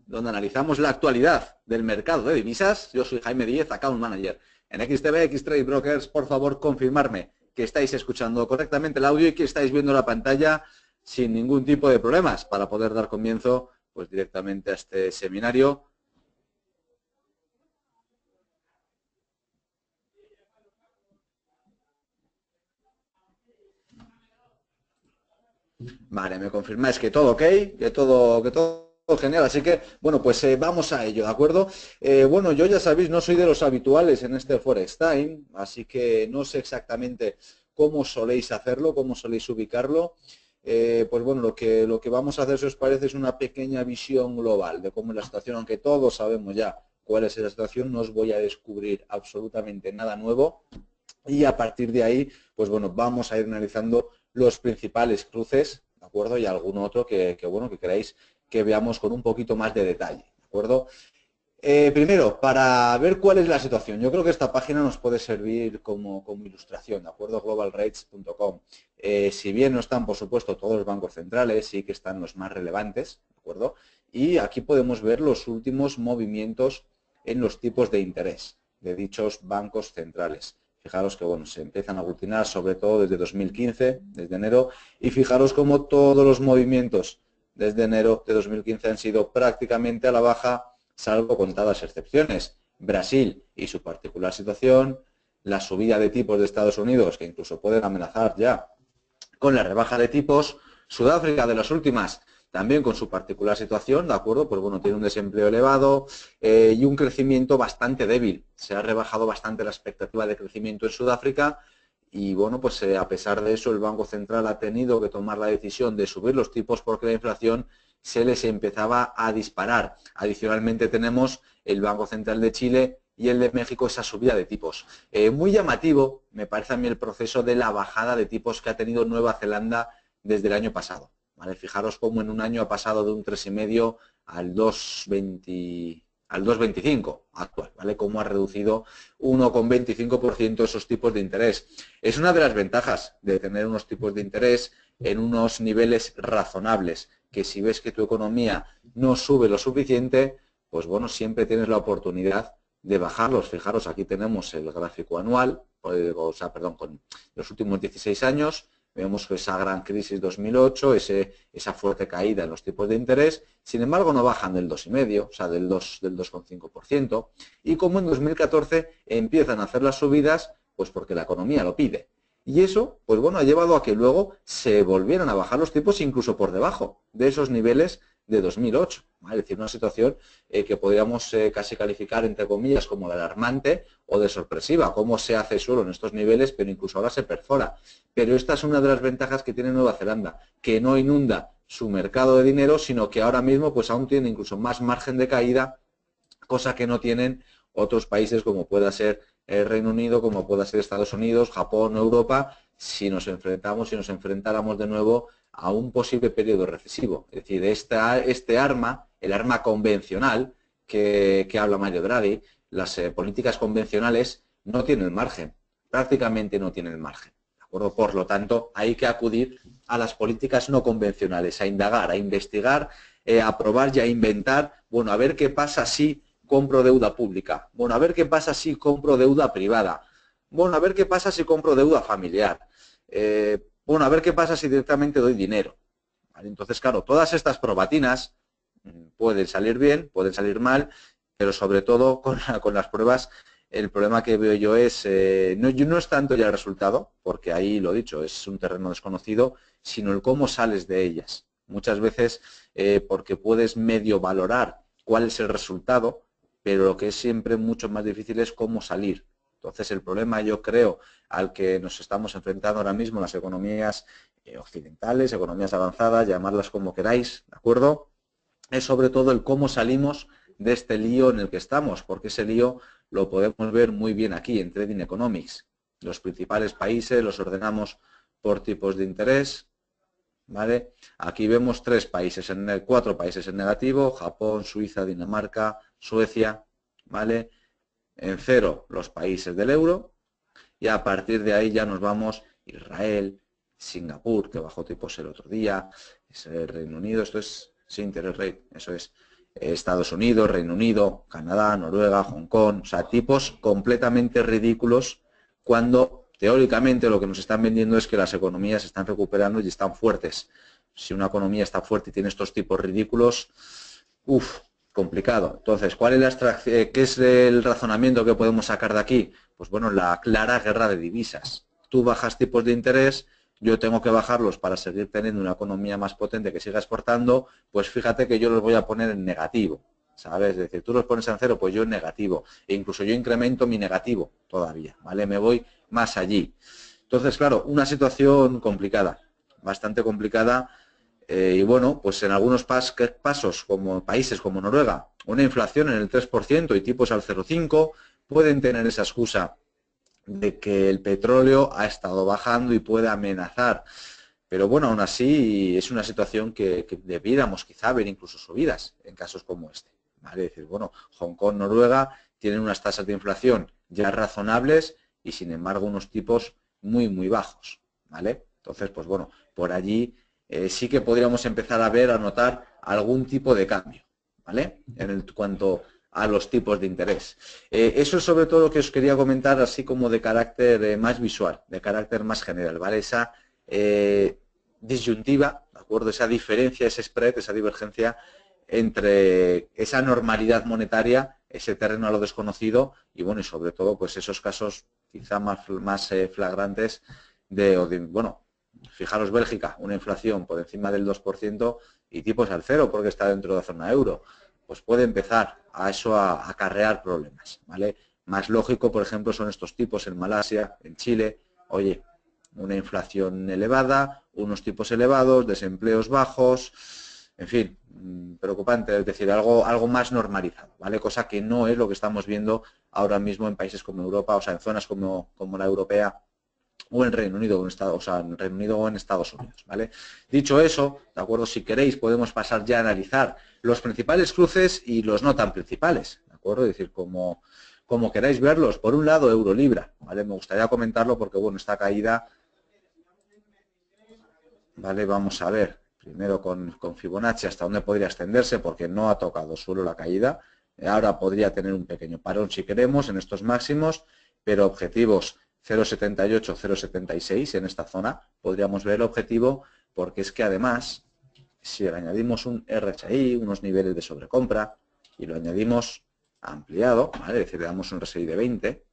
donde analizamos la actualidad del mercado de divisas. Yo soy Jaime Díez, Account Manager en XTB, Xtrade Brokers. Por favor, confirmarme que estáis escuchando correctamente el audio y que estáis viendo la pantalla sin ningún tipo de problemas para poder dar comienzo pues directamente a este seminario. Vale, me confirmáis que todo ok, que todo genial, así que, bueno, pues vamos a ello, ¿de acuerdo? Bueno, yo ya sabéis, no soy de los habituales en este Forex Time, así que no sé exactamente cómo soléis hacerlo, cómo soléis ubicarlo. Pues bueno, lo que vamos a hacer, si os parece, es una pequeña visión global de cómo es la situación, aunque todos sabemos ya cuál es la situación, no os voy a descubrir absolutamente nada nuevo. Y a partir de ahí, pues bueno, vamos a ir analizando los principales cruces, ¿de acuerdo? Y algún otro bueno, que queráis que veamos con un poquito más de detalle, ¿de acuerdo? Primero, para ver cuál es la situación, yo creo que esta página nos puede servir como ilustración, ¿de acuerdo? globalrates.com. Si bien no están, por supuesto, todos los bancos centrales, sí que están los más relevantes, ¿de acuerdo? Y aquí podemos ver los últimos movimientos en los tipos de interés de dichos bancos centrales. Fijaros que, bueno, se empiezan a aglutinar sobre todo desde 2015, desde enero, y fijaros cómo todos los movimientos desde enero de 2015 han sido prácticamente a la baja, salvo contadas excepciones. Brasil y su particular situación, la subida de tipos de Estados Unidos, que incluso pueden amenazar ya con la rebaja de tipos. Sudáfrica, de las últimas, también con su particular situación, ¿de acuerdo? Pues bueno, tiene un desempleo elevado y un crecimiento bastante débil. Se ha rebajado bastante la expectativa de crecimiento en Sudáfrica y bueno, pues a pesar de eso el Banco Central ha tenido que tomar la decisión de subir los tipos porque la inflación se les empezaba a disparar. Adicionalmente tenemos el Banco Central de Chile y el de México, esa subida de tipos. Muy llamativo me parece a mí el proceso de la bajada de tipos que ha tenido Nueva Zelanda desde el año pasado. ¿Vale? Fijaros cómo en un año ha pasado de un 3,5 al 2,20, al 2,25 actual, ¿vale? Cómo ha reducido 1,25% esos tipos de interés. Es una de las ventajas de tener unos tipos de interés en unos niveles razonables, que si ves que tu economía no sube lo suficiente, pues bueno, siempre tienes la oportunidad de bajarlos. Fijaros, aquí tenemos el gráfico anual, o sea, perdón, con los últimos 16 años, vemos esa gran crisis 2008, esa fuerte caída en los tipos de interés, sin embargo no bajan del 2,5, o sea, del 2,5%, y como en 2014 empiezan a hacer las subidas, pues porque la economía lo pide. Y eso, pues bueno, ha llevado a que luego se volvieran a bajar los tipos incluso por debajo de esos niveles de 2008. ¿Vale? Es decir, una situación que podríamos casi calificar, entre comillas, como de alarmante o de sorpresiva. Cómo se hace suelo en estos niveles, pero incluso ahora se perfora. Pero esta es una de las ventajas que tiene Nueva Zelanda, que no inunda su mercado de dinero, sino que ahora mismo pues aún tiene incluso más margen de caída, cosa que no tienen otros países como pueda ser el Reino Unido, como pueda ser Estados Unidos, Japón o Europa, si nos enfrentáramos de nuevo a un posible periodo recesivo. Es decir, este arma, el arma convencional que habla Mario Draghi, las políticas convencionales no tienen margen, prácticamente no tienen margen. ¿De acuerdo? Por lo tanto, hay que acudir a las políticas no convencionales, a indagar, a investigar, a probar y a inventar, bueno, a ver qué pasa si compro deuda pública. Bueno, a ver qué pasa si compro deuda privada. Bueno, a ver qué pasa si compro deuda familiar. Bueno, a ver qué pasa si directamente doy dinero. ¿Vale? Entonces, claro, todas estas probatinas pueden salir bien, pueden salir mal, pero sobre todo con las pruebas, el problema que veo yo es, no es tanto ya el resultado, porque ahí lo he dicho, es un terreno desconocido, sino el cómo sales de ellas. Muchas veces porque puedes medio valorar cuál es el resultado, pero lo que es siempre mucho más difícil es cómo salir. Entonces el problema yo creo al que nos estamos enfrentando ahora mismo las economías occidentales, economías avanzadas, llamarlas como queráis, ¿de acuerdo? Es sobre todo el cómo salimos de este lío en el que estamos, porque ese lío lo podemos ver muy bien aquí en Trading Economics. Los principales países los ordenamos por tipos de interés, ¿vale? Aquí vemos cuatro países en negativo: Japón, Suiza, Dinamarca, Suecia, ¿vale? En cero los países del euro, y a partir de ahí ya nos vamos Israel, Singapur, que bajó tipos el otro día, es el Reino Unido, esto es interest rate, eso es. Estados Unidos, Reino Unido, Canadá, Noruega, Hong Kong, o sea, tipos completamente ridículos cuando teóricamente lo que nos están vendiendo es que las economías se están recuperando y están fuertes. Si una economía está fuerte y tiene estos tipos ridículos, uff, complicado. Entonces, ¿qué es el razonamiento que podemos sacar de aquí? Pues bueno, la clara guerra de divisas. Tú bajas tipos de interés, yo tengo que bajarlos para seguir teniendo una economía más potente que siga exportando, pues fíjate que yo los voy a poner en negativo, ¿sabes? Es decir, tú los pones en cero, pues yo en negativo. E incluso yo incremento mi negativo todavía, ¿vale? Me voy más allí. Entonces, claro, una situación complicada, bastante complicada. Y bueno, pues en algunos pasos, como países como Noruega, una inflación en el 3% y tipos al 0,5, pueden tener esa excusa de que el petróleo ha estado bajando y puede amenazar. Pero bueno, aún así es una situación que debiéramos quizá ver incluso subidas en casos como este. ¿Vale? Es decir, bueno, Hong Kong, Noruega tienen unas tasas de inflación ya razonables y sin embargo unos tipos muy, muy bajos. ¿Vale? Entonces, pues bueno, por allí sí que podríamos empezar a ver, a notar algún tipo de cambio. ¿Vale? Cuanto a los tipos de interés. Eso es sobre todo lo que os quería comentar, así como de carácter más visual, de carácter más general, ¿vale? Esa disyuntiva, ¿de acuerdo? Esa diferencia, ese spread, esa divergencia entre esa normalidad monetaria, ese terreno a lo desconocido y, bueno, y sobre todo, pues esos casos quizá más flagrantes bueno, fijaros Bélgica, una inflación por encima del 2% y tipos al cero porque está dentro de la zona euro. Pues puede empezar a eso a acarrear problemas, ¿vale? Más lógico, por ejemplo, son estos tipos en Malasia, en Chile. Oye, una inflación elevada, unos tipos elevados, desempleos bajos, en fin, preocupante, es decir, algo más normalizado, ¿vale? Cosa que no es lo que estamos viendo ahora mismo en países como Europa, o sea, en zonas como la europea o en Reino Unido o en Estados Unidos, ¿vale? Dicho eso, de acuerdo, si queréis podemos pasar ya a analizar los principales cruces y los no tan principales, ¿de acuerdo? Es decir, como queráis verlos. Por un lado, euro-libra, ¿vale? Me gustaría comentarlo porque, bueno, esta caída, ¿vale? Vamos a ver, primero con Fibonacci hasta dónde podría extenderse porque no ha tocado suelo la caída. Ahora podría tener un pequeño parón si queremos en estos máximos, pero objetivos 0,78, 0,76 en esta zona podríamos ver el objetivo porque es que además si le añadimos un RSI, unos niveles de sobrecompra y lo añadimos ampliado, ¿vale? Es decir, le damos un RSI de 20,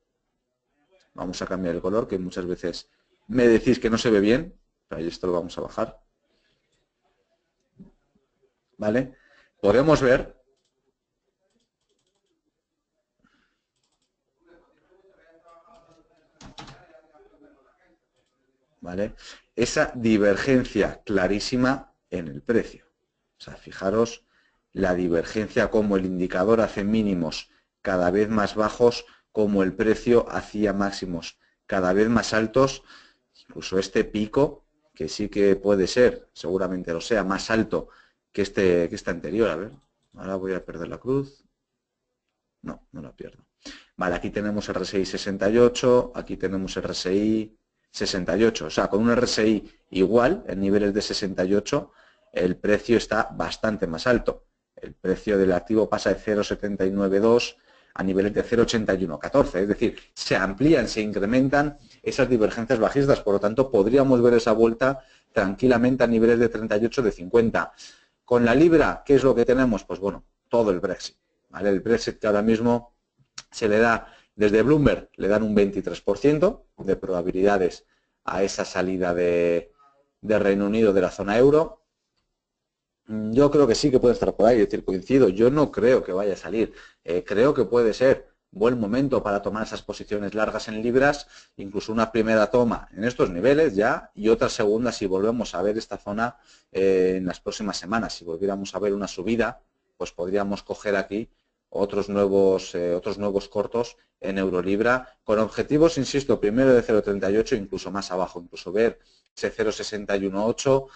vamos a cambiar el color que muchas veces me decís que no se ve bien, pero ahí esto lo vamos a bajar, ¿vale? Podemos ver ¿vale? Esa divergencia clarísima en el precio. O sea, fijaros la divergencia como el indicador hace mínimos cada vez más bajos, como el precio hacía máximos cada vez más altos, incluso este pico, que sí que puede ser, seguramente lo sea, más alto que este anterior. A ver, ahora voy a perder la cruz. No, no la pierdo. Vale, aquí tenemos RSI 68, aquí tenemos RSI 68. O sea, con un RSI igual, en niveles de 68, el precio está bastante más alto. El precio del activo pasa de 0,792 a niveles de 0,8114. Es decir, se amplían, se incrementan esas divergencias bajistas. Por lo tanto, podríamos ver esa vuelta tranquilamente a niveles de 38, de 50. Con la libra, ¿qué es lo que tenemos? Pues bueno, todo el Brexit. ¿Vale? El Brexit que ahora mismo se le da, desde Bloomberg, le dan un 23% de probabilidades a esa salida de Reino Unido de la zona euro. Yo creo que sí que puede estar por ahí, es decir, coincido, yo no creo que vaya a salir, creo que puede ser buen momento para tomar esas posiciones largas en libras, incluso una primera toma en estos niveles ya y otra segunda si volvemos a ver esta zona en las próximas semanas. Si volviéramos a ver una subida, pues podríamos coger aquí otros nuevos cortos en euro-libra con objetivos, insisto, primero de 0,38, incluso más abajo, incluso ver ese 0,618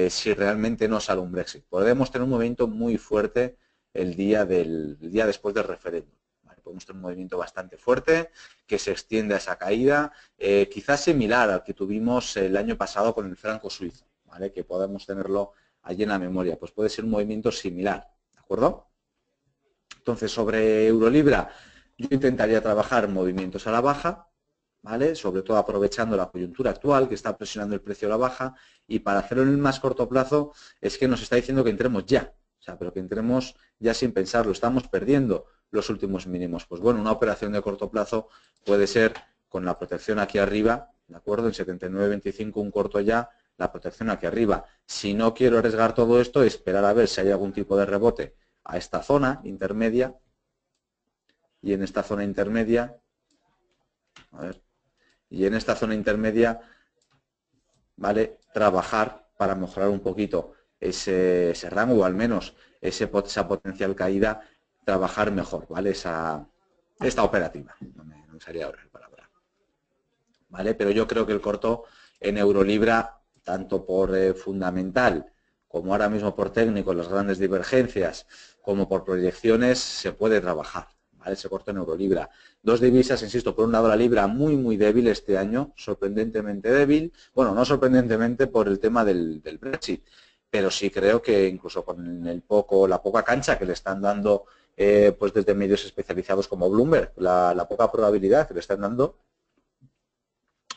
si realmente no sale un Brexit. Podemos tener un movimiento muy fuerte el día después del referéndum. ¿Vale? Podemos tener un movimiento bastante fuerte que se extiende a esa caída, quizás similar al que tuvimos el año pasado con el franco suizo, ¿vale? Que podemos tenerlo allí en la memoria. Pues puede ser un movimiento similar, ¿de acuerdo? Entonces, sobre Eurolibra, yo intentaría trabajar movimientos a la baja, ¿vale? Sobre todo aprovechando la coyuntura actual, que está presionando el precio a la baja, y para hacerlo en el más corto plazo, es que nos está diciendo que entremos ya, o sea, pero que entremos ya sin pensarlo, estamos perdiendo los últimos mínimos. Pues bueno, una operación de corto plazo puede ser con la protección aquí arriba, ¿de acuerdo? En 79.25 un corto ya, la protección aquí arriba. Si no quiero arriesgar todo esto, esperar a ver si hay algún tipo de rebote a esta zona intermedia, y en esta zona intermedia, a ver, y en esta zona intermedia, ¿vale? Trabajar para mejorar un poquito ese rango, o al menos esa potencial caída, trabajar mejor, ¿vale? Esta operativa, no me salía ahora la palabra, ¿vale? Pero yo creo que el corto en Eurolibra, tanto por fundamental como ahora mismo por técnico, las grandes divergencias, como por proyecciones, se puede trabajar, ¿vale? Ese corto en Eurolibra. Dos divisas, insisto, por un lado la libra muy débil este año, sorprendentemente débil, bueno, no sorprendentemente por el tema del Brexit, pero sí creo que incluso con la poca cancha que le están dando pues desde medios especializados como Bloomberg, la poca probabilidad que le están dando,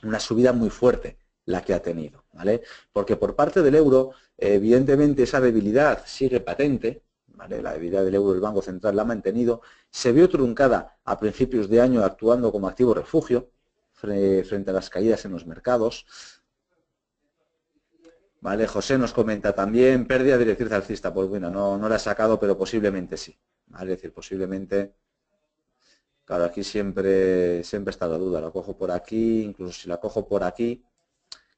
una subida muy fuerte la que ha tenido, ¿vale? Porque por parte del euro, evidentemente esa debilidad sigue patente, ¿vale? La debilidad del euro, el Banco Central la ha mantenido, se vio truncada a principios de año actuando como activo refugio frente a las caídas en los mercados, ¿vale? José nos comenta también, pérdida de directriz alcista, pues bueno, no la ha sacado, pero posiblemente sí, ¿vale? Es decir, posiblemente. Claro, aquí siempre está la duda, la cojo por aquí, incluso si la cojo por aquí,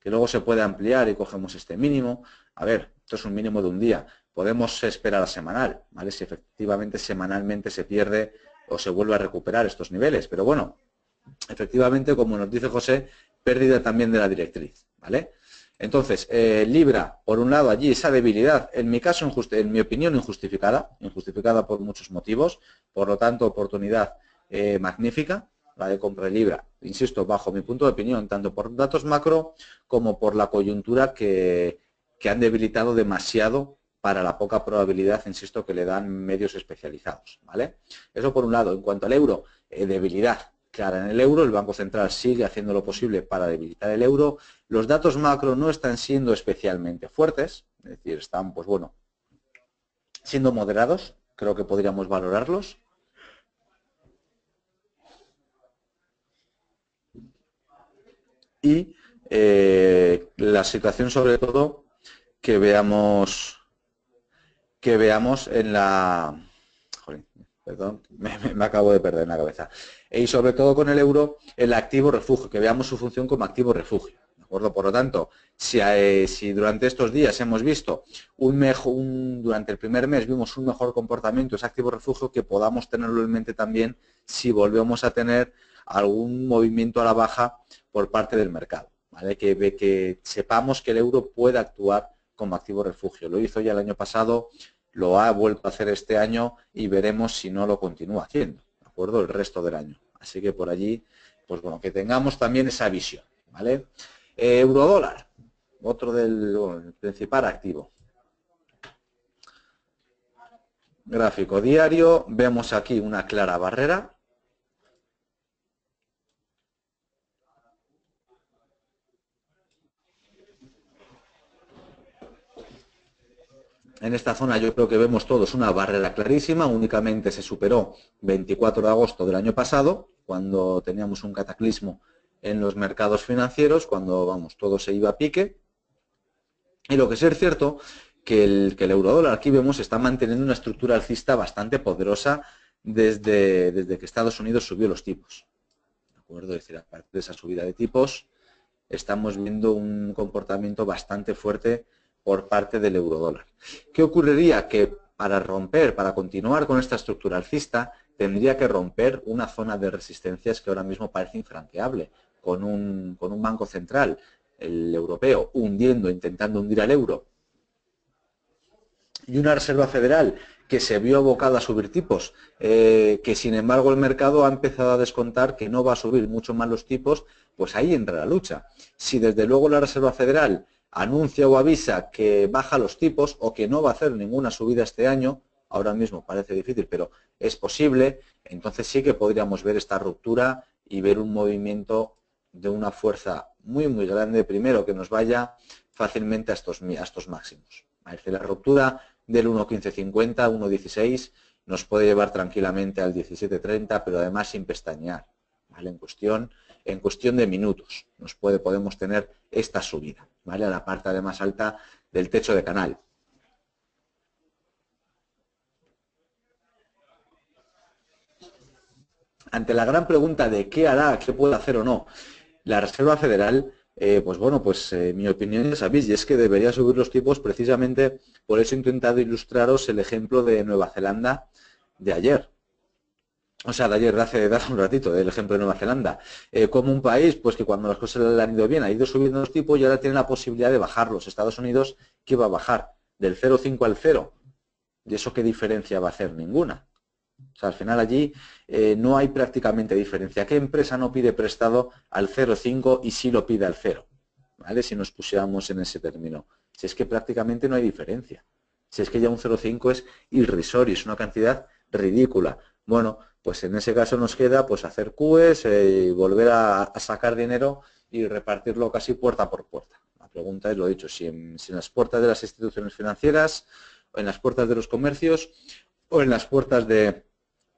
que luego se puede ampliar y cogemos este mínimo. A ver, esto es un mínimo de un día, podemos esperar a semanal, ¿vale? Si efectivamente semanalmente se pierde o se vuelve a recuperar estos niveles, pero bueno, efectivamente, como nos dice José, pérdida también de la directriz, ¿vale? Entonces, Libra, por un lado, allí esa debilidad, en mi caso, en mi opinión, injustificada por muchos motivos, por lo tanto, oportunidad magnífica, la de compra de Libra, insisto, bajo mi punto de opinión, tanto por datos macro como por la coyuntura que han debilitado demasiado para la poca probabilidad, insisto, que le dan medios especializados, ¿vale? Eso por un lado. En cuanto al euro, debilidad clara en el euro, el Banco Central sigue haciendo lo posible para debilitar el euro, los datos macro no están siendo especialmente fuertes, es decir, están, pues bueno, siendo moderados, creo que podríamos valorarlos. Y la situación sobre todo que veamos en la... Joder, perdón, me acabo de perder en la cabeza. Y sobre todo con el euro, el activo refugio, que veamos su función como activo refugio. ¿De acuerdo? Por lo tanto, si durante estos días hemos visto durante el primer mes vimos un mejor comportamiento, ese activo refugio, que podamos tenerlo en mente también si volvemos a tener algún movimiento a la baja por parte del mercado, ¿vale? Que sepamos que el euro puede actuar como activo refugio. Lo hizo ya el año pasado, lo ha vuelto a hacer este año y veremos si no lo continúa haciendo, ¿de acuerdo? El resto del año. Así que por allí, pues bueno, que tengamos también esa visión, ¿vale? Eurodólar, otro del principal activo. Gráfico diario, vemos aquí una clara barrera. En esta zona yo creo que vemos todos una barrera clarísima, únicamente se superó 24 de agosto del año pasado, cuando teníamos un cataclismo en los mercados financieros, cuando vamos, todo se iba a pique. Y lo que sí es cierto, que el eurodólar, aquí vemos, está manteniendo una estructura alcista bastante poderosa desde que Estados Unidos subió los tipos. ¿De acuerdo? Es decir, a partir de esa subida de tipos, estamos viendo un comportamiento bastante fuerte por parte del eurodólar. ¿Qué ocurriría? Que para continuar con esta estructura alcista, tendría que romper una zona de resistencias que ahora mismo parece infranqueable, con un banco central, el europeo, intentando hundir al euro, y una Reserva Federal que se vio abocada a subir tipos, que sin embargo el mercado ha empezado a descontar que no va a subir mucho más los tipos, pues ahí entra la lucha. Si desde luego la Reserva Federal anuncia o avisa que baja los tipos o que no va a hacer ninguna subida este año, ahora mismo parece difícil, pero es posible, entonces sí que podríamos ver esta ruptura y ver un movimiento de una fuerza muy, muy grande, primero que nos vaya fácilmente a estos máximos. Es decir, la ruptura del 1.1550, 1.16 nos puede llevar tranquilamente al 17.30, pero además sin pestañear, ¿vale? En cuestión de minutos podemos tener esta subida, ¿vale? A la parte además alta del techo de canal. Ante la gran pregunta de qué hará, qué puede hacer o no la Reserva Federal, pues bueno, pues mi opinión ya sabéis, y es que debería subir los tipos precisamente, por eso he intentado ilustraros el ejemplo de Nueva Zelanda de ayer. O sea, de ayer, de hace un ratito, del ejemplo de Nueva Zelanda. Como un país, pues que cuando las cosas le han ido bien, ha ido subiendo los tipos y ahora tiene la posibilidad de bajarlos. Estados Unidos, ¿qué va a bajar? Del 0,5 al 0. ¿Y eso qué diferencia va a hacer? Ninguna. O sea, al final allí no hay prácticamente diferencia. ¿Qué empresa no pide prestado al 0,5 y sí lo pide al 0? ¿Vale? Si nos pusiéramos en ese término. Si es que prácticamente no hay diferencia. Si es que ya un 0,5 es irrisorio, es una cantidad ridícula. Bueno, pues en ese caso nos queda pues hacer QEs y volver a sacar dinero y repartirlo casi puerta por puerta. La pregunta es, lo dicho, si en las puertas de las instituciones financieras, o en las puertas de los comercios o en las puertas de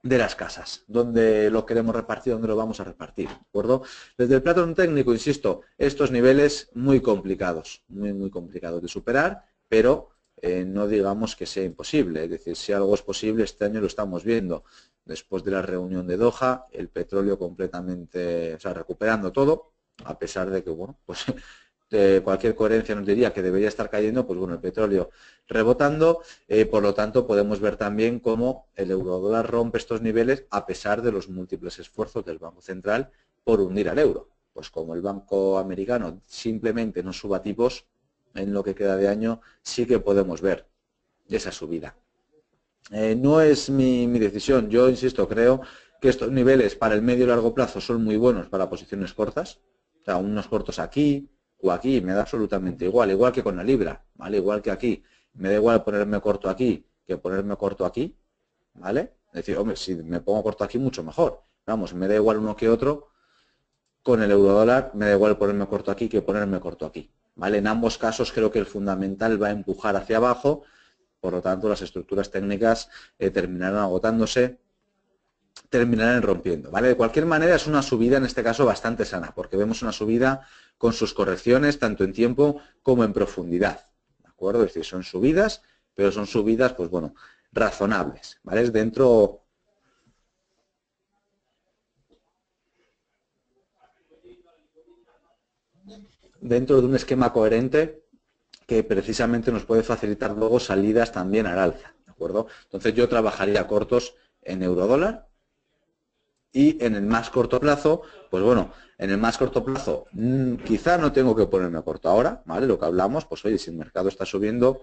las casas, donde lo queremos repartir, donde lo vamos a repartir, ¿de acuerdo? Desde el plano técnico, insisto, estos niveles muy complicados, muy complicados de superar, pero no digamos que sea imposible, es decir, si algo es posible, este año lo estamos viendo. Después de la reunión de Doha, el petróleo completamente, o sea, recuperando todo, a pesar de que, bueno, pues cualquier coherencia nos diría que debería estar cayendo, pues bueno, el petróleo rebotando, por lo tanto podemos ver también cómo el eurodólar rompe estos niveles a pesar de los múltiples esfuerzos del Banco Central por hundir al euro. Pues como el Banco Americano simplemente no suba tipos en lo que queda de año, sí que podemos ver esa subida. No es mi decisión, yo insisto, creo que estos niveles para el medio y largo plazo son muy buenos para posiciones cortas, o sea, unos cortos aquí o aquí, me da absolutamente igual que con la libra, ¿vale? Igual que aquí, me da igual ponerme corto aquí que ponerme corto aquí, ¿vale? Es decir, hombre, si me pongo corto aquí, mucho mejor. Vamos, me da igual uno que otro, con el eurodólar me da igual ponerme corto aquí que ponerme corto aquí, ¿vale? En ambos casos creo que el fundamental va a empujar hacia abajo. Por lo tanto, las estructuras técnicas terminarán agotándose, terminarán rompiendo. ¿Vale? De cualquier manera, es una subida, en este caso, bastante sana, porque vemos una subida con sus correcciones, tanto en tiempo como en profundidad. ¿De acuerdo? Es decir, son subidas, pero son subidas, pues bueno, razonables. ¿Vale? Es dentro de un esquema coherente que precisamente nos puede facilitar luego salidas también al alza, ¿de acuerdo? Entonces yo trabajaría cortos en eurodólar y en el más corto plazo, pues bueno, en el más corto plazo quizá no tengo que ponerme corto ahora, ¿vale? Lo que hablamos, pues oye, si el mercado está subiendo,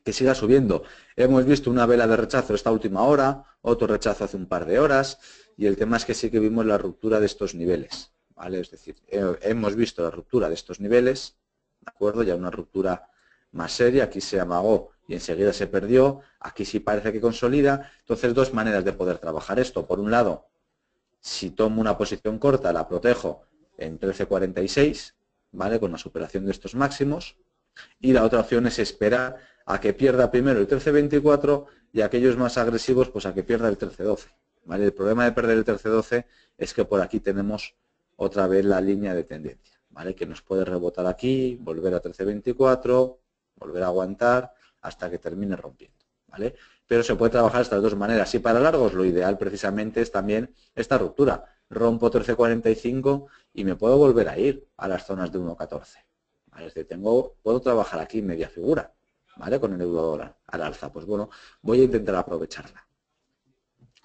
que siga subiendo. Hemos visto una vela de rechazo esta última hora, otro rechazo hace un par de horas, y el tema es que sí que vimos la ruptura de estos niveles, ¿vale? Es decir, hemos visto la ruptura de estos niveles, ¿de acuerdo? Ya una ruptura más seria, aquí se amagó y enseguida se perdió, aquí sí parece que consolida. Entonces, dos maneras de poder trabajar esto. Por un lado, si tomo una posición corta, la protejo en 13.46, ¿vale? Con la superación de estos máximos. Y la otra opción es esperar a que pierda primero el 13.24 y aquellos más agresivos, pues a que pierda el 13.12. ¿Vale? El problema de perder el 13.12 es que por aquí tenemos otra vez la línea de tendencia, ¿vale? Que nos puede rebotar aquí, volver a 13.24, volver a aguantar hasta que termine rompiendo, ¿vale? Pero se puede trabajar de estas dos maneras. Y para largos lo ideal precisamente es también esta ruptura. Rompo 13.45 y me puedo volver a ir a las zonas de 1.14. ¿Vale? Es decir, puedo trabajar aquí media figura, ¿vale? Con el eurodólar al alza. Pues bueno, voy a intentar aprovecharla.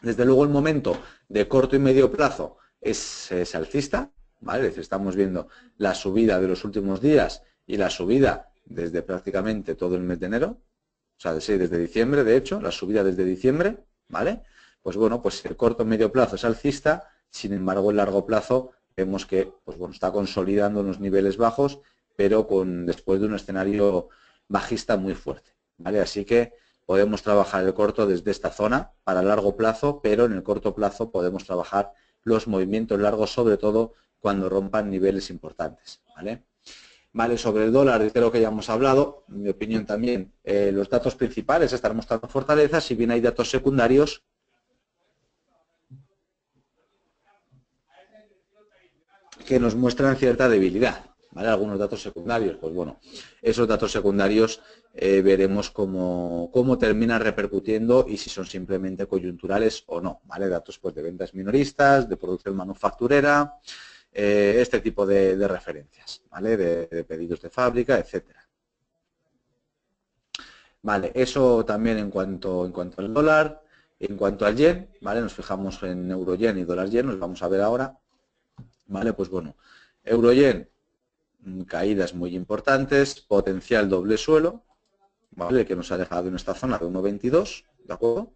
Desde luego el momento de corto y medio plazo es alcista, ¿vale? Es decir, estamos viendo la subida de los últimos días y la subida desde prácticamente todo el mes de enero, o sea, desde diciembre, de hecho, la subida desde diciembre, ¿vale? Pues bueno, pues el corto y medio plazo es alcista, sin embargo, el largo plazo vemos que, pues bueno, está consolidando unos niveles bajos, pero después de un escenario bajista muy fuerte, ¿vale? Así que podemos trabajar el corto desde esta zona para largo plazo, pero en el corto plazo podemos trabajar los movimientos largos, sobre todo cuando rompan niveles importantes, ¿vale? Vale, sobre el dólar, de lo que ya hemos hablado, en mi opinión también, los datos principales están mostrando fortaleza, si bien hay datos secundarios que nos muestran cierta debilidad, ¿vale? Algunos datos secundarios, pues bueno, esos datos secundarios veremos cómo terminan repercutiendo y si son simplemente coyunturales o no, ¿vale? Datos pues de ventas minoristas, de producción manufacturera, este tipo de referencias, ¿vale? De pedidos de fábrica, etcétera. Vale, eso también en cuanto al dólar. En cuanto al yen, ¿vale? Nos fijamos en euro-yen y dólar-yen, nos vamos a ver ahora. ¿Vale? Pues bueno, euro-yen, caídas muy importantes, potencial doble suelo, ¿vale? Que nos ha dejado en esta zona de 1,22, ¿de acuerdo?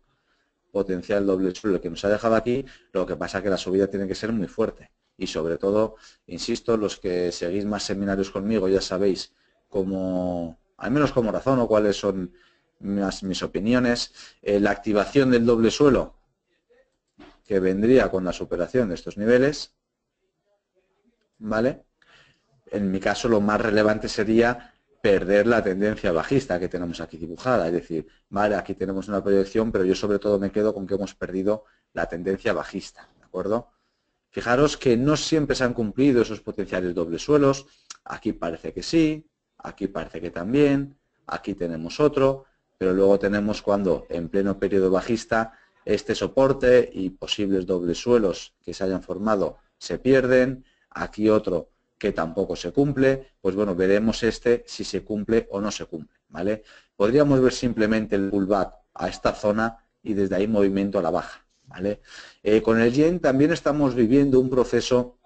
Potencial doble suelo que nos ha dejado aquí, lo que pasa es que la subida tiene que ser muy fuerte. Y sobre todo, insisto, los que seguís más seminarios conmigo ya sabéis cómo, al menos como razón o cuáles son mis opiniones. La activación del doble suelo que vendría con la superación de estos niveles, ¿vale? En mi caso lo más relevante sería perder la tendencia bajista que tenemos aquí dibujada, es decir, vale, aquí tenemos una proyección, pero yo sobre todo me quedo con que hemos perdido la tendencia bajista, ¿de acuerdo? Fijaros que no siempre se han cumplido esos potenciales dobles suelos, aquí parece que sí, aquí parece que también, aquí tenemos otro, pero luego tenemos cuando en pleno periodo bajista este soporte y posibles dobles suelos que se hayan formado se pierden, aquí otro que tampoco se cumple, pues bueno, veremos este si se cumple o no se cumple, ¿vale? Podríamos ver simplemente el pullback a esta zona y desde ahí movimiento a la baja, ¿vale? Con el yen también estamos viviendo un proceso,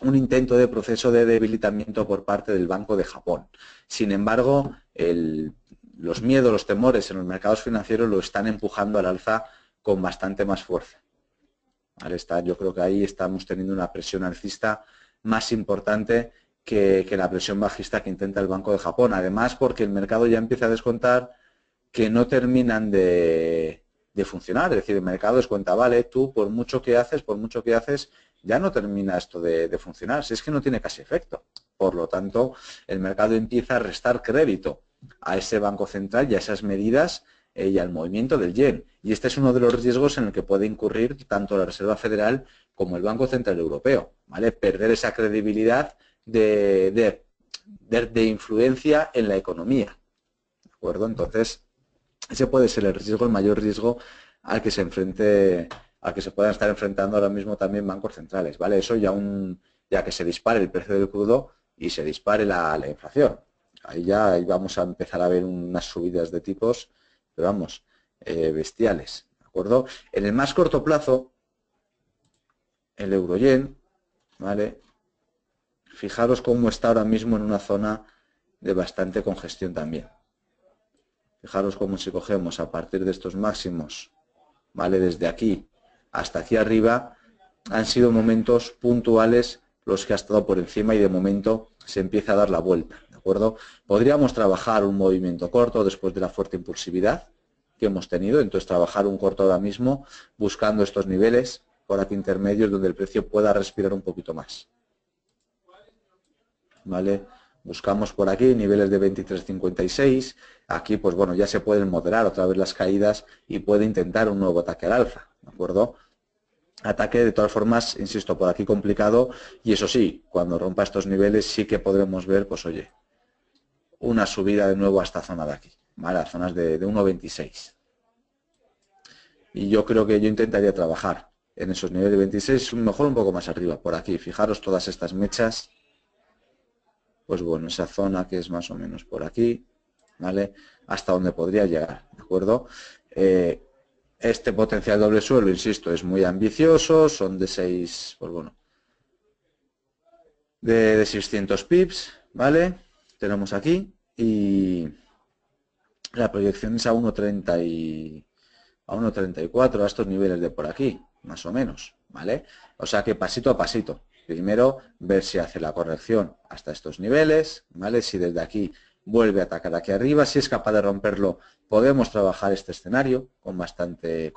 un intento de proceso de debilitamiento por parte del Banco de Japón. Sin embargo, los miedos, los temores en los mercados financieros lo están empujando al alza con bastante más fuerza. ¿Vale? Yo creo que ahí estamos teniendo una presión alcista más importante que la presión bajista que intenta el Banco de Japón. Además, porque el mercado ya empieza a descontar que no terminan de funcionar. Es decir, el mercado descuenta, vale, tú por mucho que haces, ya no termina esto de funcionar. Si es que no tiene casi efecto. Por lo tanto, el mercado empieza a restar crédito a ese Banco Central y a esas medidas y al movimiento del yen. Y este es uno de los riesgos en el que puede incurrir tanto la Reserva Federal como el Banco Central Europeo, ¿vale? Perder esa credibilidad de influencia en la economía, ¿de acuerdo? Entonces, ese puede ser el riesgo, el mayor riesgo al que se enfrente, al que se puedan estar enfrentando ahora mismo también bancos centrales, ¿vale? Eso ya que se dispare el precio del crudo y se dispare la inflación. Ahí vamos a empezar a ver unas subidas de tipos, pero vamos, bestiales, ¿de acuerdo? En el más corto plazo, el euro-yen, ¿vale? Fijaros cómo está ahora mismo en una zona de bastante congestión también. Fijaros cómo si cogemos a partir de estos máximos, ¿vale? Desde aquí hasta aquí arriba, han sido momentos puntuales los que ha estado por encima y de momento se empieza a dar la vuelta, ¿de acuerdo? Podríamos trabajar un movimiento corto después de la fuerte impulsividad que hemos tenido, entonces trabajar un corto ahora mismo buscando estos niveles por aquí intermedios donde el precio pueda respirar un poquito más, ¿vale? Buscamos por aquí niveles de 23.56, aquí pues bueno, ya se pueden moderar otra vez las caídas y puede intentar un nuevo ataque al alza, ¿de acuerdo? Ataque de todas formas, insisto, por aquí complicado y eso sí, cuando rompa estos niveles sí que podremos ver, pues oye, una subida de nuevo a esta zona de aquí, ¿vale? A zonas de 1,26. Y yo creo que yo intentaría trabajar en esos niveles de 26, mejor un poco más arriba, por aquí. Fijaros todas estas mechas, pues bueno, esa zona que es más o menos por aquí, ¿vale? Hasta donde podría llegar, ¿de acuerdo? Este potencial doble suelo, insisto, es muy ambicioso, son de 6, pues bueno, de 600 pips, ¿vale? Tenemos aquí y la proyección es a 1,34 a estos niveles de por aquí, más o menos, ¿vale? O sea que pasito a pasito. Primero, ver si hace la corrección hasta estos niveles, ¿vale? Si desde aquí vuelve a atacar aquí arriba. Si es capaz de romperlo, podemos trabajar este escenario con bastante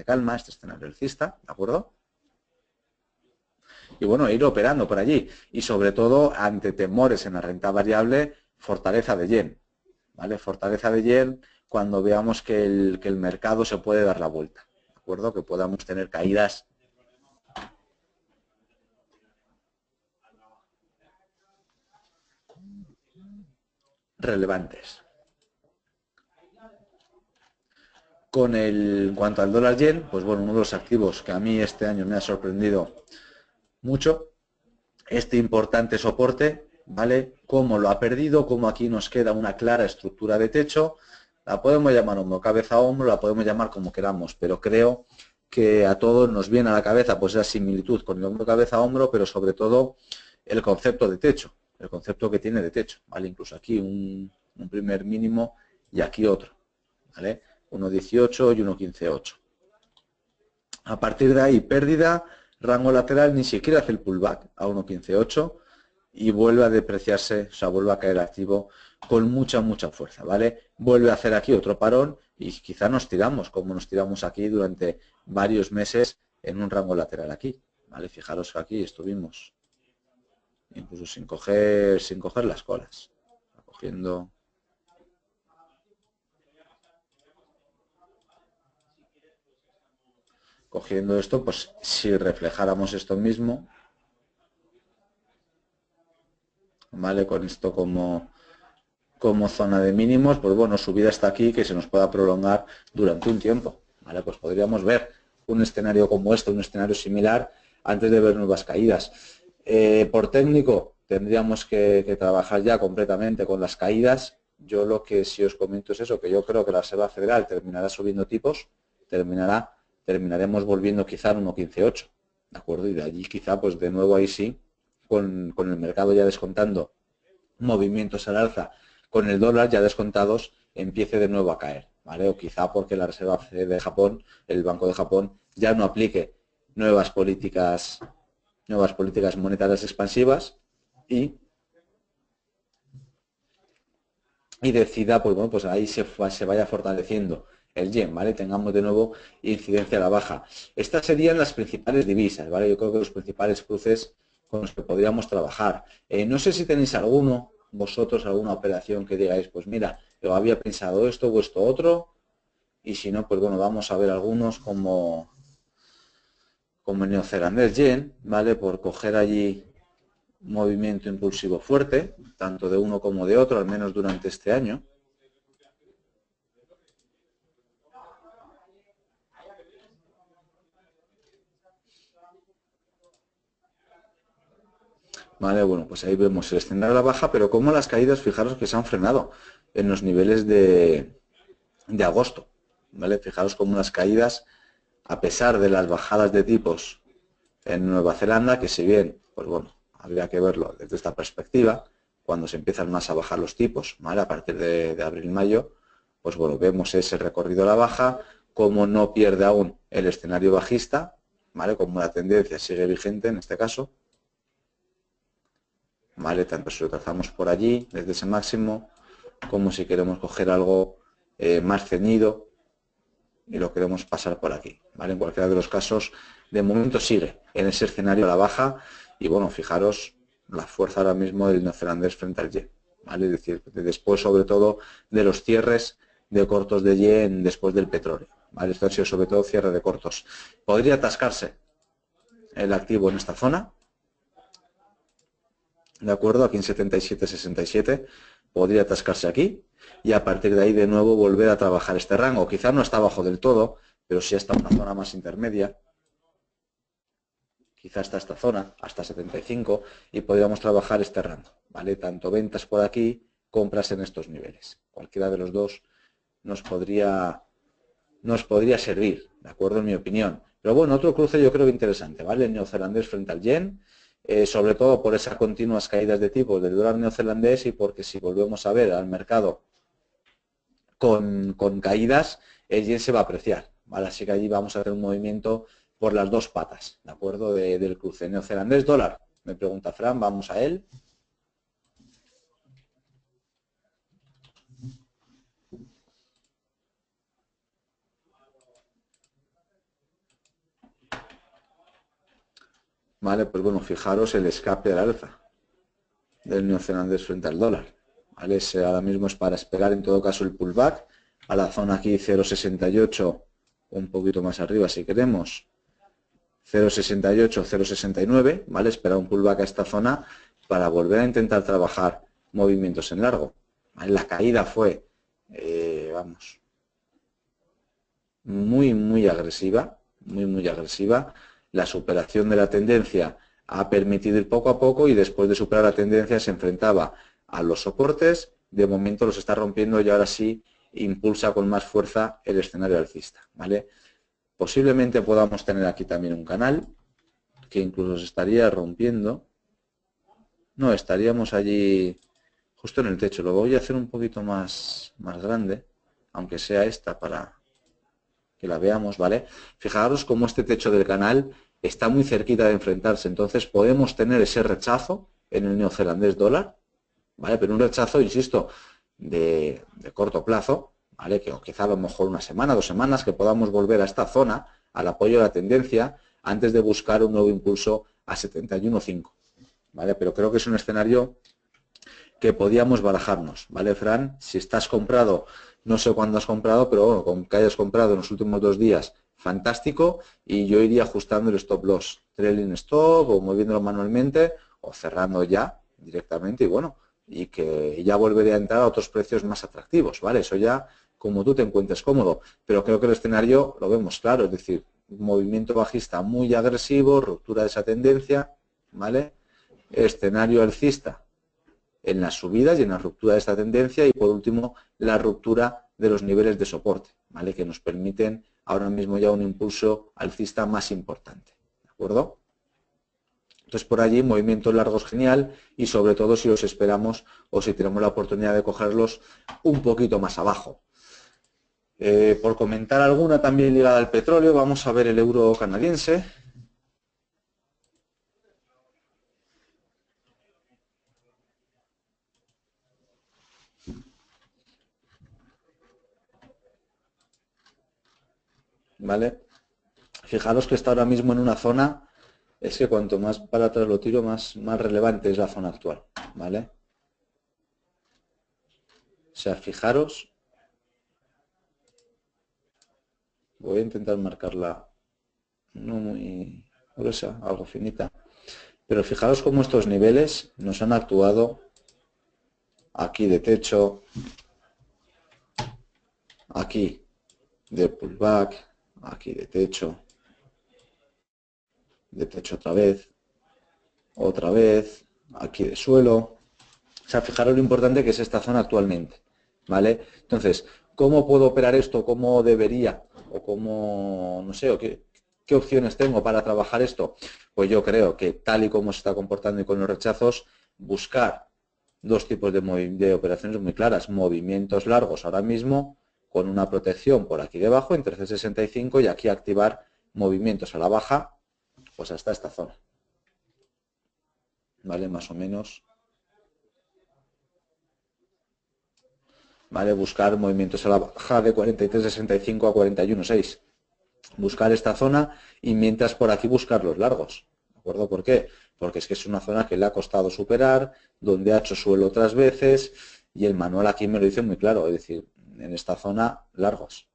calma, este escenario alcista, ¿de acuerdo? Y bueno, ir operando por allí. Y sobre todo, ante temores en la renta variable, fortaleza de yen. ¿Vale? Fortaleza de yen cuando veamos que el mercado se puede dar la vuelta. ¿De acuerdo? Que podamos tener caídas relevantes. En cuanto al dólar yen, pues bueno, uno de los activos que a mí este año me ha sorprendido mucho, este importante soporte, ¿vale? Cómo lo ha perdido, cómo aquí nos queda una clara estructura de techo, la podemos llamar hombro, cabeza, hombro, la podemos llamar como queramos, pero creo que a todos nos viene a la cabeza pues esa similitud con el hombro, cabeza, hombro, pero sobre todo el concepto de techo, el concepto que tiene de techo, ¿vale? Incluso aquí un primer mínimo y aquí otro, ¿vale? 1.18 y 1.15.8. A partir de ahí, pérdida, rango lateral, ni siquiera hace el pullback a 1.15.8 y vuelve a depreciarse, o sea, vuelve a caer activo con mucha fuerza, ¿vale? Vuelve a hacer aquí otro parón y quizá nos tiramos, como nos tiramos aquí durante varios meses en un rango lateral aquí, ¿vale? Fijaros que aquí estuvimos incluso sin coger las colas, cogiendo... Cogiendo esto, pues si reflejáramos esto mismo, ¿vale? Con esto como zona de mínimos, pues bueno, subida hasta aquí que se nos pueda prolongar durante un tiempo, ¿vale? Pues podríamos ver un escenario como este, un escenario similar, antes de ver nuevas caídas. Por técnico, tendríamos que trabajar ya completamente con las caídas. Yo lo que sí os comento es eso, que yo creo que la Reserva Federal terminará subiendo tipos, terminaremos volviendo quizá en 1.15.8, ¿de acuerdo? Y de allí quizá, pues de nuevo ahí sí, con el mercado ya descontando movimientos al alza, con el dólar ya descontados, empiece de nuevo a caer, ¿vale? O quizá porque la Reserva de Japón, el Banco de Japón, ya no aplique nuevas políticas monetarias expansivas y decida, pues bueno, pues ahí se vaya fortaleciendo el yen, ¿vale? Tengamos de nuevo incidencia a la baja. Estas serían las principales divisas, ¿vale? Yo creo que los principales cruces con los que podríamos trabajar. No sé si tenéis vosotros alguna operación que digáis, pues mira, yo había pensado esto o esto otro, y si no, pues bueno, vamos a ver algunos como el neozelandés yen, ¿vale? Por coger allí movimiento impulsivo fuerte, tanto de uno como de otro, al menos durante este año. Vale, bueno, pues ahí vemos el escenario a la baja, pero como las caídas, fijaros que se han frenado en los niveles de agosto, ¿vale? Fijaros como las caídas, a pesar de las bajadas de tipos en Nueva Zelanda, que si bien, pues bueno, habría que verlo desde esta perspectiva, cuando se empiezan más a bajar los tipos, ¿vale? A partir de abril-mayo, pues bueno, vemos ese recorrido a la baja, como no pierde aún el escenario bajista, ¿vale? Como la tendencia sigue vigente en este caso, ¿vale? Tanto si lo trazamos por allí, desde ese máximo, como si queremos coger algo más ceñido y lo queremos pasar por aquí, ¿vale? En cualquiera de los casos, de momento sigue en ese escenario a la baja y bueno, fijaros la fuerza ahora mismo del neozelandés frente al yen, ¿vale? Es decir, después sobre todo de los cierres de cortos de yen después del petróleo, ¿vale? Esto ha sido sobre todo cierre de cortos. Podría atascarse el activo en esta zona, ¿de acuerdo? Aquí en 77.67 podría atascarse aquí y a partir de ahí de nuevo volver a trabajar este rango. Quizás no está abajo del todo, pero sí está una zona más intermedia. Quizás está esta zona, hasta 75, y podríamos trabajar este rango, ¿vale? Tanto ventas por aquí, compras en estos niveles. Cualquiera de los dos nos podría servir, ¿de acuerdo? En mi opinión. Pero bueno, otro cruce yo creo que interesante, ¿vale? El neozelandés frente al yen, sobre todo por esas continuas caídas de tipo del dólar neozelandés y porque si volvemos a ver al mercado con caídas, el yen se va a apreciar, ¿vale? Así que allí vamos a hacer un movimiento por las dos patas, ¿de acuerdo? Del cruce neozelandés dólar. Me pregunta Fran, vamos a él. ¿vale? Pues bueno, fijaros el escape al alza del neozelandés frente al dólar, ¿vale? Ahora mismo es para esperar en todo caso el pullback a la zona aquí 0,68, un poquito más arriba si queremos, 0,68, 0,69, ¿vale? Esperar un pullback a esta zona para volver a intentar trabajar movimientos en largo, ¿vale? La caída fue, vamos, muy agresiva, muy agresiva. La superación de la tendencia ha permitido ir poco a poco y después de superar la tendencia se enfrentaba a los soportes, de momento los está rompiendo y ahora sí impulsa con más fuerza el escenario alcista, ¿vale? Posiblemente podamos tener aquí también un canal que incluso se estaría rompiendo. No, estaríamos allí justo en el techo. Lo voy a hacer un poquito más grande, aunque sea esta para que la veamos, ¿vale? Fijaros cómo este techo del canal está muy cerquita de enfrentarse, entonces podemos tener ese rechazo en el neozelandés dólar, ¿vale? Pero un rechazo, insisto, de corto plazo, ¿vale? Que quizá a lo mejor una semana, 2 semanas, que podamos volver a esta zona, al apoyo de la tendencia, antes de buscar un nuevo impulso a 71.5, ¿vale? Pero creo que es un escenario que podíamos barajarnos, ¿vale, Fran? Si estás comprado, no sé cuándo has comprado, pero bueno, con que hayas comprado en los últimos 2 días, fantástico, y yo iría ajustando el stop loss, trailing stop, o moviéndolo manualmente, o cerrando ya directamente, y bueno, y que ya volveré a entrar a otros precios más atractivos, ¿vale? Eso ya como tú te encuentres cómodo, pero creo que el escenario lo vemos claro, es decir, movimiento bajista muy agresivo, ruptura de esa tendencia, ¿vale? Escenario alcista en las subidas y en la ruptura de esta tendencia y por último la ruptura de los niveles de soporte, ¿vale? Que nos permiten ahora mismo ya un impulso alcista más importante, ¿de acuerdo? Entonces por allí movimientos largos genial y sobre todo si los esperamos o si tenemos la oportunidad de cogerlos un poquito más abajo. Por comentar alguna también ligada al petróleo, vamos a ver el euro canadiense. ¿Vale? Fijaros que está ahora mismo en una zona, es que cuanto más para atrás lo tiro, más relevante es la zona actual, ¿vale? O sea, fijaros, voy a intentar marcarla no muy gruesa, algo finita, pero fijaros cómo estos niveles nos han actuado aquí de techo, aquí de pullback, aquí de techo otra vez, aquí de suelo. O sea, fijaros lo importante que es esta zona actualmente, ¿vale? Entonces, ¿cómo puedo operar esto? ¿Cómo debería? ¿O cómo, no sé, o qué opciones tengo para trabajar esto? Pues yo creo que tal y como se está comportando y con los rechazos, buscar 2 tipos de operaciones muy claras. Movimientos largos ahora mismo, con una protección por aquí debajo, en 13.65, y aquí activar movimientos a la baja, pues hasta esta zona. ¿Vale? Más o menos. ¿Vale? Buscar movimientos a la baja de 43.65 a 41.6. Buscar esta zona y mientras por aquí buscar los largos. ¿De acuerdo? ¿Por qué? Porque es que es una zona que le ha costado superar, donde ha hecho suelo otras veces y el manual aquí me lo dice muy claro, es decir, en esta zona largos.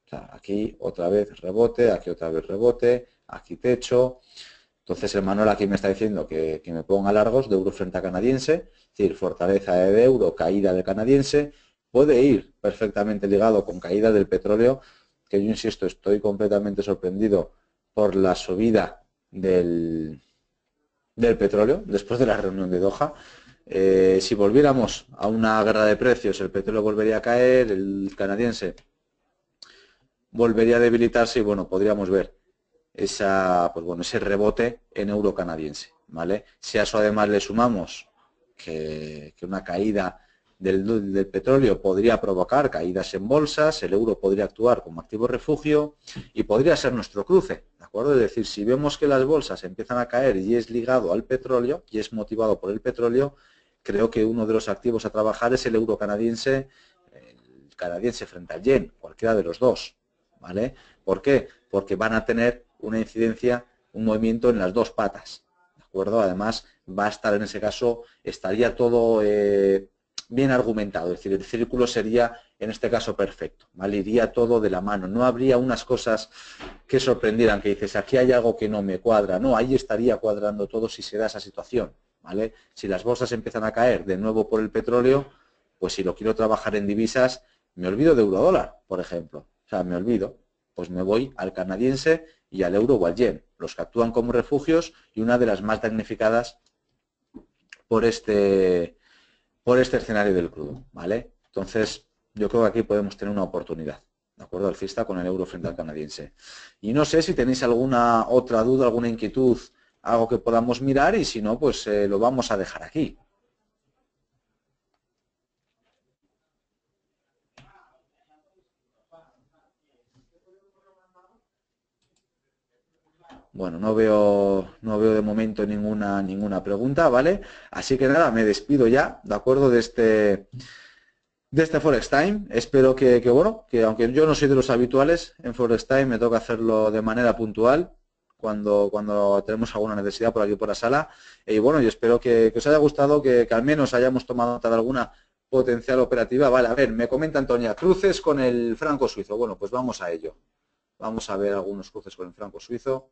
O sea, aquí otra vez rebote, aquí otra vez rebote, aquí techo. Entonces el manual aquí me está diciendo que me ponga largos de euro frente a canadiense, es decir, fortaleza de euro, caída del canadiense, puede ir perfectamente ligado con caída del petróleo, que yo insisto, estoy completamente sorprendido por la subida del petróleo después de la reunión de Doha. Si volviéramos a una guerra de precios, el petróleo volvería a caer, el canadiense volvería a debilitarse y bueno, podríamos ver pues bueno, ese rebote en euro canadiense, ¿vale? Si a eso además le sumamos que una caída del petróleo podría provocar caídas en bolsas, el euro podría actuar como activo refugio y podría ser nuestro cruce, ¿de acuerdo? Es decir, si vemos que las bolsas empiezan a caer y es ligado al petróleo y es motivado por el petróleo, creo que uno de los activos a trabajar es el euro canadiense, el canadiense frente al yen, cualquiera de los dos, ¿vale? ¿Por qué? Porque van a tener una incidencia, un movimiento en las 2 patas, acuerdo? Además, va a estar en ese caso, estaría todo bien argumentado, es decir, el círculo sería en este caso perfecto, ¿vale? Iría todo de la mano, no habría unas cosas que sorprendieran, que dices, aquí hay algo que no me cuadra, no, ahí estaría cuadrando todo si se da esa situación, ¿vale? Si las bolsas empiezan a caer de nuevo por el petróleo, pues si lo quiero trabajar en divisas, me olvido de euro-dólar, por ejemplo, o sea, me olvido, pues me voy al canadiense y al euro o al yen, los que actúan como refugios y una de las más damnificadas por este escenario del crudo, ¿vale? Entonces, yo creo que aquí podemos tener una oportunidad, ¿de acuerdo? Alcista con el euro frente al canadiense. Y no sé si tenéis alguna otra duda, alguna inquietud, algo que podamos mirar y si no, pues lo vamos a dejar aquí. Bueno, no veo de momento ninguna pregunta, ¿vale? Así que nada, me despido ya, ¿de acuerdo? De este Forex Time. Espero bueno, que aunque yo no soy de los habituales en Forex Time, me toca hacerlo de manera puntual cuando tenemos alguna necesidad por aquí por la sala. Y bueno, yo espero que os haya gustado, que al menos hayamos tomado nota de alguna potencial operativa. Vale, a ver, me comenta Antonia, cruces con el franco suizo. Bueno, pues vamos a ello. Vamos a ver algunos cruces con el franco suizo.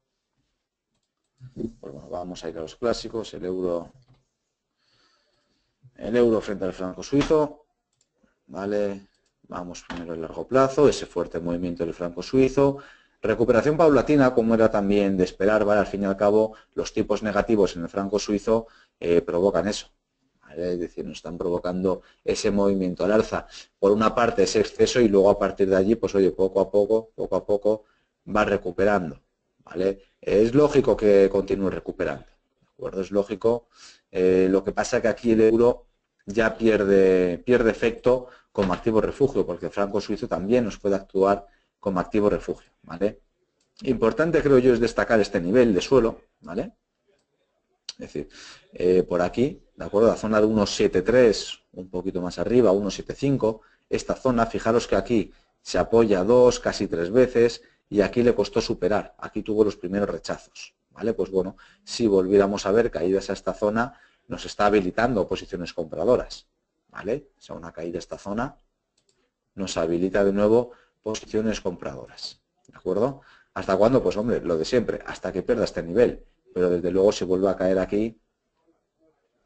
Pues bueno, vamos a ir a los clásicos, el euro frente al franco suizo. Vale, vamos primero el largo plazo, ese fuerte movimiento del franco suizo, recuperación paulatina, como era también de esperar, ¿vale? Al fin y al cabo, los tipos negativos en el franco suizo provocan eso, ¿vale? Es decir, nos están provocando ese movimiento al alza, por una parte ese exceso y luego a partir de allí, pues oye, poco a poco va recuperando, ¿vale? Es lógico que continúe recuperando, ¿de acuerdo? Es lógico, lo que pasa que aquí el euro ya pierde efecto como activo refugio, porque el franco suizo también nos puede actuar como activo refugio, ¿vale? Importante, creo yo, es destacar este nivel de suelo, ¿vale? Es decir, por aquí, ¿de acuerdo? La zona de 1.73, un poquito más arriba, 1.75, esta zona, fijaros que aquí se apoya 2, casi 3 veces, y aquí le costó superar, aquí tuvo los primeros rechazos, ¿vale? Pues bueno, si volviéramos a ver caídas a esta zona, nos está habilitando posiciones compradoras, ¿vale? O sea, una caída a esta zona nos habilita de nuevo posiciones compradoras, ¿de acuerdo? ¿Hasta cuándo? Pues hombre, lo de siempre, hasta que pierda este nivel, pero desde luego si vuelve a caer aquí,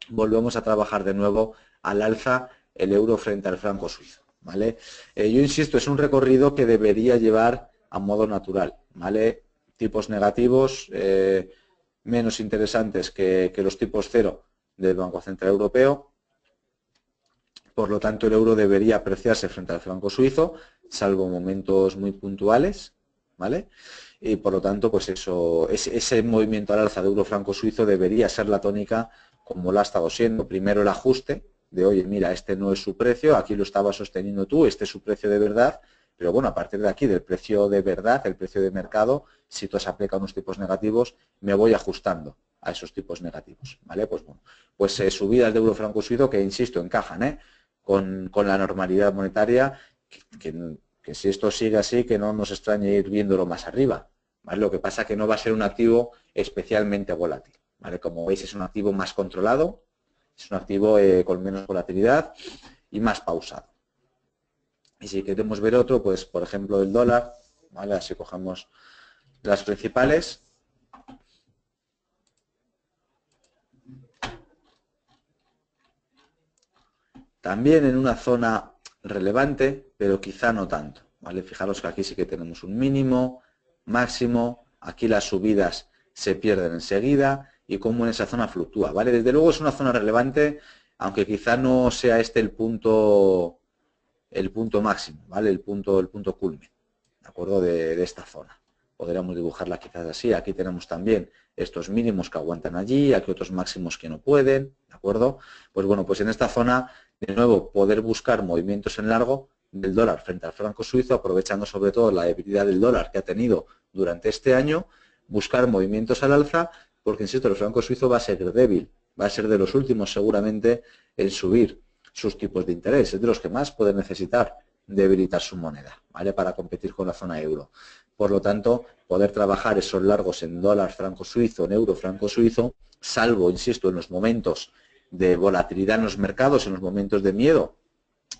volvemos a trabajar de nuevo al alza el euro frente al franco suizo, ¿vale? Yo insisto, es un recorrido que debería llevar a modo natural, ¿vale? Tipos negativos menos interesantes que los tipos cero del Banco Central Europeo. Por lo tanto, el euro debería apreciarse frente al franco suizo, salvo momentos muy puntuales, ¿vale? Y por lo tanto, pues eso, ese movimiento al alza de euro franco suizo debería ser la tónica como lo ha estado siendo. Primero el ajuste de, oye, mira, este no es su precio, aquí lo estaba sosteniendo tú, este es su precio de verdad, pero bueno, a partir de aquí, del precio de verdad, el precio de mercado, si tú se aplica unos tipos negativos, me voy ajustando a esos tipos negativos, ¿vale? Pues bueno, pues subidas de euro franco suizo que, insisto, encajan, con la normalidad monetaria, que si esto sigue así, que no nos extrañe ir viéndolo más arriba, ¿vale? Lo que pasa es que no va a ser un activo especialmente volátil, ¿vale? Como veis, es un activo más controlado, es un activo con menos volatilidad y más pausado. Y si queremos ver otro, pues por ejemplo el dólar, ¿vale? Así cogemos las principales. También en una zona relevante, pero quizá no tanto, ¿vale? Fijaros que aquí sí que tenemos un mínimo, máximo, aquí las subidas se pierden enseguida y cómo en esa zona fluctúa, ¿vale? Desde luego es una zona relevante, aunque quizá no sea este el punto máximo, ¿vale? El punto culmen, ¿de acuerdo? De esta zona. Podríamos dibujarla quizás así. Aquí tenemos también estos mínimos que aguantan allí, aquí otros máximos que no pueden, ¿de acuerdo? Pues bueno, pues en esta zona, de nuevo, poder buscar movimientos en largo del dólar frente al franco suizo, aprovechando sobre todo la debilidad del dólar que ha tenido durante este año, buscar movimientos al alza, porque, insisto, el franco suizo va a ser débil, va a ser de los últimos seguramente en subir sus tipos de interés, es de los que más pueden necesitar debilitar su moneda, ¿vale? Para competir con la zona euro. Por lo tanto, poder trabajar esos largos en dólar franco suizo, en euro franco suizo, salvo, insisto, en los momentos de volatilidad en los mercados, en los momentos de miedo,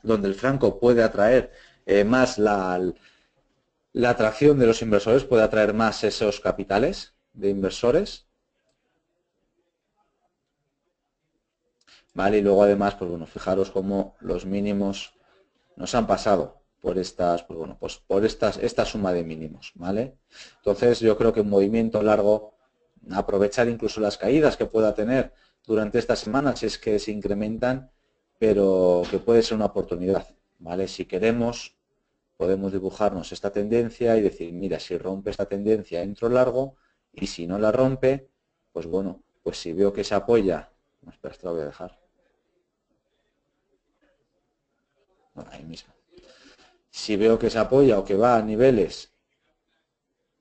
donde el franco puede atraer más la atracción de los inversores, puede atraer más esos capitales de inversores. ¿Vale? Y luego además, pues bueno, fijaros cómo los mínimos nos han pasado por estas, pues bueno, pues por esta suma de mínimos, ¿vale? Entonces yo creo que un movimiento largo, aprovechar incluso las caídas que pueda tener durante esta semana, si es que se incrementan, pero que puede ser una oportunidad, ¿vale? Si queremos, podemos dibujarnos esta tendencia y decir, mira, si rompe esta tendencia, entro largo, y si no la rompe, pues bueno, pues si veo que se apoya, no, espera, esto lo voy a dejar. Bueno, ahí mismo. Si veo que se apoya o que va a niveles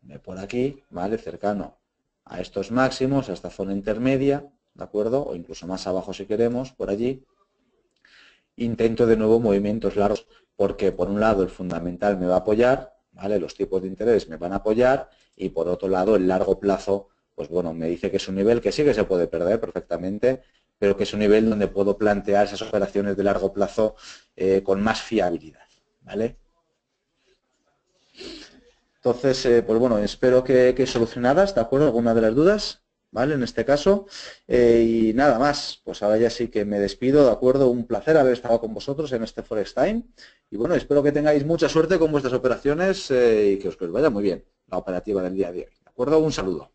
de por aquí, ¿vale? Cercano a estos máximos, a esta zona intermedia, ¿de acuerdo? O incluso más abajo si queremos, por allí. Intento de nuevo movimientos largos, porque por un lado el fundamental me va a apoyar, ¿vale? Los tipos de interés me van a apoyar y por otro lado el largo plazo, pues bueno, me dice que es un nivel que sí que se puede perder perfectamente, pero que es un nivel donde puedo plantear esas operaciones de largo plazo con más fiabilidad, ¿vale? Entonces, pues bueno, espero que solucionadas, ¿de acuerdo? Alguna de las dudas, ¿vale? En este caso. Y nada más, pues ahora ya sí que me despido, ¿de acuerdo? Un placer haber estado con vosotros en este Forex Time. Y bueno, espero que tengáis mucha suerte con vuestras operaciones y que os vaya muy bien la operativa del día de hoy, ¿de acuerdo? Un saludo.